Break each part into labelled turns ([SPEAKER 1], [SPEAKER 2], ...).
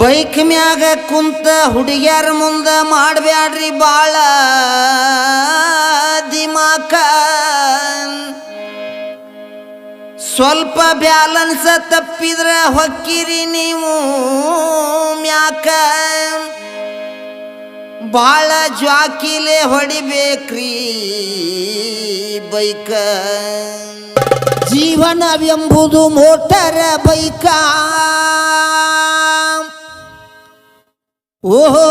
[SPEAKER 1] Bike ಮ್ಯಾಗ ಕುಂತ ಹುಡುಗ್ಯಾರ ಮುಂದ ಮಾಡಬ್ಯಾಡ್ರಿ ಬಾಳ ದಿಮಾಕ. ಸ್ವಲ್ಪ ಬ್ಯಾಲೆನ್ಸ್ ತಪ್ಪಿದ್ರ ಹೊಕ್ಕಿರಿ ನೀವು ಮ್ಯಾಕ. ಬಾಳ ಜ್ವಾಕಿಲೆ ಹೊಡಿಬೇಕ್ರಿ ಬೈಕ. ಜೀವನವೆಂಬುದು ಮೋಟರ ಬೈಕ. ಓಹೋ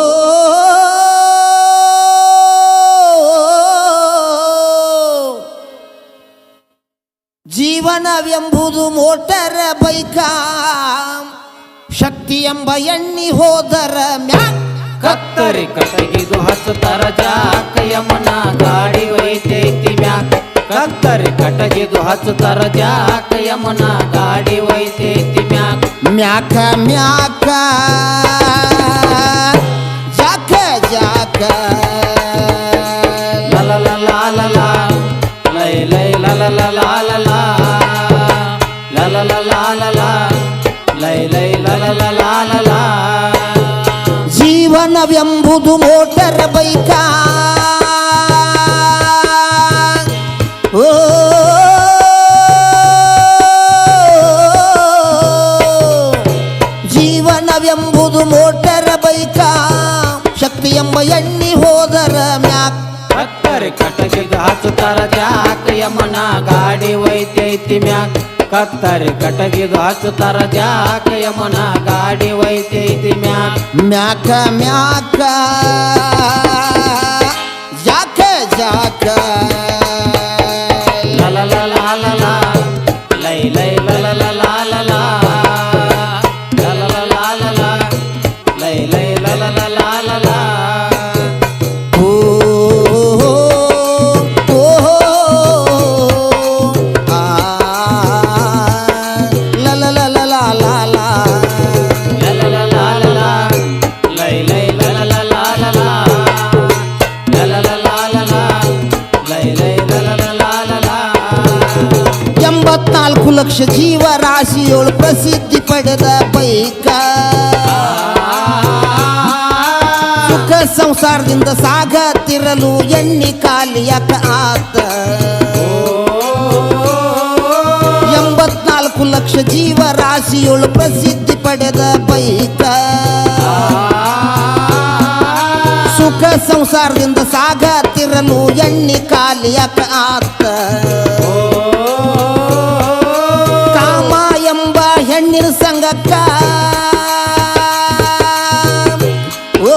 [SPEAKER 1] ಜೀವನವೆಂಬುದು ಮೋಟರ ಬೈಕ. ಶಕ್ತಿ ಎಂಬ ಎಣ್ಣಿ ಹೋದರ ಮ್ಯಾಕ್
[SPEAKER 2] ಕತ್ತರಿ ಕಟಗಿದು ಹಚ್ಚತರ ಜಾಕ ಯಮನ ಗಾಡಿ ಒಯ್ತೈತಿ ಮ್ಯಾಕ. ಕತ್ತರಿ ಕಟಗಿದು ಹಚ್ಚತರ ಜಾಕ ಯಮನ ಗಾಡಿ ಒಯ್ತೈತಿ ಮ್ಯಾಕ.
[SPEAKER 1] ಮ್ಯಾಕ ಮ್ಯಾಕ ಜಾಕ ಜಾಕ
[SPEAKER 2] ಲಲ ಲಲ ಲಲ ಲೈ ಲೈ ಲಲ ಲಲ ಲಲ ಲಲ ಲಲ ಲಲ ಲೈ ಲೈ ಲಲ ಲಲ ಲಲ.
[SPEAKER 1] ಜೀವನವೆಂಬುದು ಮೋಟರ್ ಬೈಕ. ಓ ಜೀವನವೆಂಬುದು ಮೋಟರ್ ಬೈಕ. ಶಕ್ತಿ ಎಂಬ ಎಣ್ಣಿ ಹೋದರ ಮ್ಯಾಕ್.
[SPEAKER 2] ಕತ್ತರಿ ಕಟಗಿದು ಹಚ್ಚತರ ಜಾಕ ಯಮನ ಗಾಡಿ ಒಯ್ತೈತಿ ಮ್ಯಾಕ. ಕತ್ತರಿ ಕಟಗಿದು ಹಚ್ಚತರ ಜಾಕ ಯಮನ ಗಾಡಿ ಒಯ್ತೈತಿ ಮ್ಯಾಕ.
[SPEAKER 1] ಮ್ಯಾಕ ಮ್ಯಾಕ ಜಾಕ ಜಾಕ
[SPEAKER 2] ಲಲ ಲಲ ಲಲ ಲೈ ಲೈ ಲಲ ಲಲ ಲಲ ಲಲ ಲಲ ಲಲ ಲೈ ಲೈ ಲಲ ಲಲ ಲಲ.
[SPEAKER 1] ಓ ಆ ಲ ಲ ಲ ಲ ಲ ಲ ಲ
[SPEAKER 2] ಲಲ ಲಲ ಲಲ ಲೈ ಲೈ ಲಲ ಲಲ ಲಲ ಲಲ ಲಲ ಲಲ ಲೈ ಲೈ ಲಲ ಲಲ ಲಲ.
[SPEAKER 1] 84 ಲಕ್ಷ ಜೀವರಾಶಿಯೊಳು ಪ್ರಸಿದ್ಧಿ ಪಡೆದ ಬೈಕ. ಸುಖ ಸಂಸಾರದಿಂದ ಸಾಗತಿರಲು ಎಣ್ಣಿ ಖಾಲಿಯಾಕ ಆತ. 84 ಲಕ್ಷ ಜೀವರಾಶಿಯೊಳು ಪ್ರಸಿದ್ಧಿ ಪಡೆದ ಬೈಕ. ಸುಖ ಸಂಸಾರದಿಂದ ಸಾಗತಿರಲು ಎಣ್ಣಿ ಖಾಲಿಯಾಕ ಆತ. ಕಾಮ ಎಂಬ ಹೆಣ್ಣಿನ ಸಂಗಕ್ಕ ಓ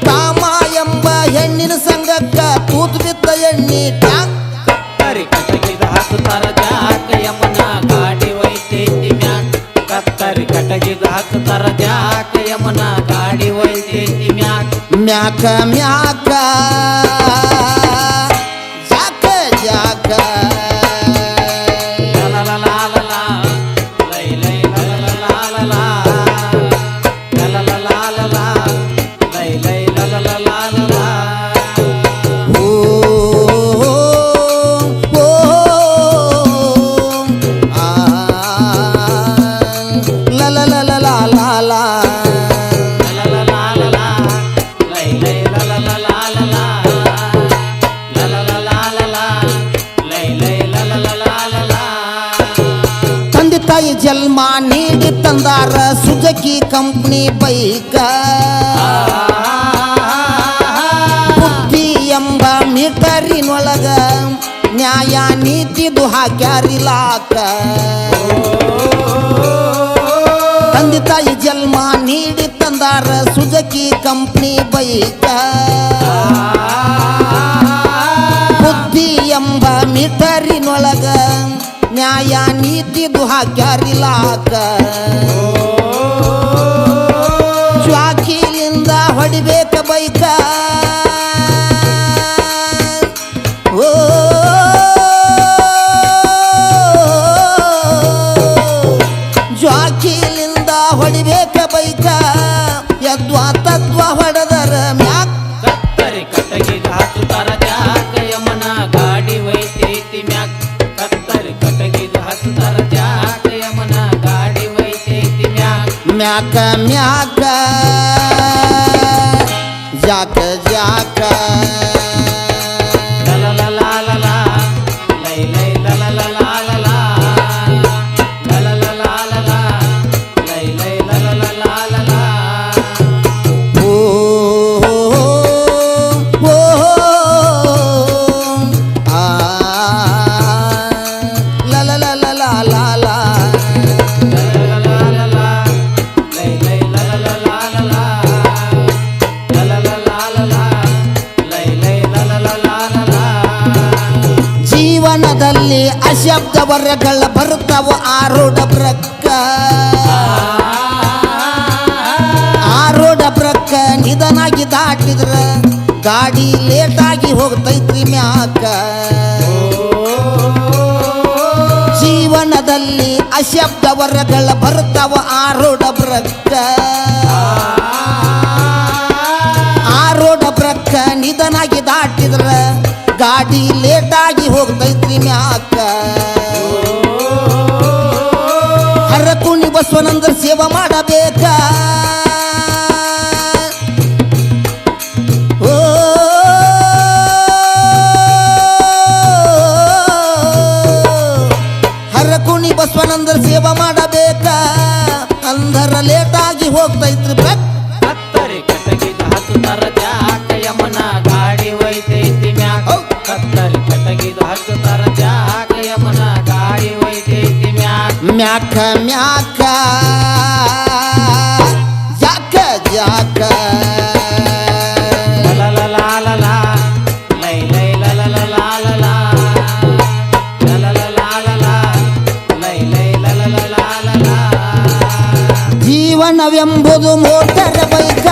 [SPEAKER 1] ಕಾಮ ಎಂಬ ಹೆಣ್ಣಿನ ಸಂಗಕ್ಕ ತೂತು ಬಿದ್ದ ಎಣ್ಣಿ ಟ್ಯಾಂಕ್.
[SPEAKER 2] ಕತ್ತರಿ ಕಟಗಿದ ಹಚ್ಚತರ ಜಾಕ ಯಮನ ಗಾಡಿ ಒಯ್ತೈತಿ ಮ್ಯಾಕ. ಕತ್ತರಿ ಕಟಗಿದ ಹಚ್ಚತರ ಜಾಕ ಯಮನ ಗಾಡಿ ಒಯ್ತೈತಿ ಮ್ಯಾಕ.
[SPEAKER 1] ಮ್ಯಾಕ ಮ್ಯಾಕ ಜಾಕ ಜಾಕ
[SPEAKER 2] ಲಲ ಲಲ ಲಲ ಲೈ ಲೈ ಲಲ ಲಲ ಲಲ ಲಲ ಲಲ ಲಲ ಲೈ ಲೈ ಲಲ ಲಲ ಲಲ.
[SPEAKER 1] ಓ ಓ ಆ ಲ ಲ ಲ ಲ ಲ ಲ ಲ ತಂದೆ ತಾಯಿ ಜನ್ಮ ನೀಡಿ ತಂದಾರ ಸುಜುಕಿ ಕಂಪ್ನಿ ಬೈಕ. ಬುದ್ಧಿ ಎಂಬ ಮೀಟರಿನೊಳಗ ನ್ಯಾಯ ನೀತಿದು ಹಾಕ್ಯಾರಿಲಾಕ. ತಂದೆ ತಾಯಿ ಜನ್ಮ ನೀಡಿ ತಂದಾರ ಸುಜುಕಿ ಕಂಪ್ನಿ ಬೈಕ. ಬುದ್ಧಿ ಎಂಬ ಮೀಟರಿನೊಳಗ ನ್ಯಾಯ ನೀತಿದು ಹಾಕ್ಯಾರಿಲಾಕ. ಬಾಕಿಲಿಂದ ಹೊಡಿಬೇಕ ಬೈಕ ಯದ್ವಾ ತದ್ವಾ ಹೊಡೆದರ ಮ್ಯಾಕ್
[SPEAKER 2] ಕತ್ತರಿ ಕಟಗಿದ ಹಚ್ಚುತ್ತಾರ ಜಾಕ ಯಮನ ಗಾಡಿ ಒಯ್ತೈತಿ ಮ್ಯಾಕ್ ಕತ್ತರಿ ಕಟಗಿದ ಹಚ್ಚುತ್ತಾರ ಜಾಕ ಯಮನ ಗಾಡಿ ಒಯ್ತೈತಿ ಮ್ಯಾಕ್
[SPEAKER 1] ಮ್ಯಾಕ ಮ್ಯಾಕ ಜಾಕ ಜಾಕ
[SPEAKER 2] ಲಲಲಲಾಲಲಾ, ಲೈ ಲೈ ಲಲಲಲಾಲಲಾ, ಲಲಲಲಾಲಲಾ, ಲೈ ಲೈ ಲಲಲಲಾಲಲಾ.
[SPEAKER 1] ಓ ಓ ಆ ಲ ಲ ಲ ಲ ಲ ಲ ಲ
[SPEAKER 2] ಲಲಲಲಾಲಲಾ, ಲೈ ಲೈ ಲಲಲಲಾಲಲಾ, ಲಲಲಲಾಲಲಾ, ಲೈ ಲೈ ಲಲಲಲಾಲಲಾ.
[SPEAKER 1] ಜೀವನದಲ್ಲಿ ಅಶಬ್ದ ವರ್ಗಗಳ ಬರ್ತಾವ ಆರೋಢ ಬ್ರಕ್ಕ ಆರೋಢ ಬ್ರಕ್ಕ ನಿಧನಾಗಿ ದಾಟಿದ್ರ ಗಾಡಿ ಲೇಟಾಗಿ ಹೋಗ್ತೈತ್ರಿ ಮ್ಯಾಕ ಜೀವನದಲ್ಲಿ ಅಶಬ್ದ ವರ್ಗಗಳ ಬರ್ತಾವ ಆರೋಢ ಬ್ರಕ್ಕ ಆರೋಢ ಬ್ರಕ್ಕ ನಿಧನಾಗಿ ದಾಟಿದ್ರ ಗಾಡಿ ಲೇಟಾಗಿ ಹೋಗ್ತೈತ್ರಿ ಮ್ಯಾಕ ಹರಕುಣಿ ಬಸವನಂದ್ರ ಸೇವಾ ಮಾಡಬೇಕ ಓ ಹರಕುಣಿ ಬಸವನಂದ್ರ ಸೇವಾ ಮಾಡಬೇಕ ಅಂದರ ಲೇಟಾಗಿ ಹೋಗ್ತೈತ್ರಿ ಬ್ರಕ್
[SPEAKER 2] ಕತ್ತರಿ ಕಟಗಿದ ಹಚ್ಚುತ್ತಾರ ಜಾಕ ಯಮನ ಗಾಡಿ ಒಯ್ತೈತಿ ಮ್ಯಾಕ್ ಕತ್ತರಿ ಕಟಗಿದ ಹಚ್ಚುತ್ತಾರ ಜಾಕ ಯಮನ ಗಾಡಿ ಒಯ್ತೈತಿ ಮ್ಯಾಕ್
[SPEAKER 1] ಮ್ಯಾಕ ಮ್ಯಾಕ ಜಾಕ ಜಾಕ
[SPEAKER 2] ಲಲಲಲಾಲಲಾ, ಲೈ ಲೈ ಲಲಲಲಾಲಲಾ, ಲಲಲಲಾಲಲಾ, ಲೈ ಲೈ ಲಲಲಲಾಲಲಾ.
[SPEAKER 1] ಜೀವನವೆಂಬುದು ಮೋಟರ್ ಬೈಕ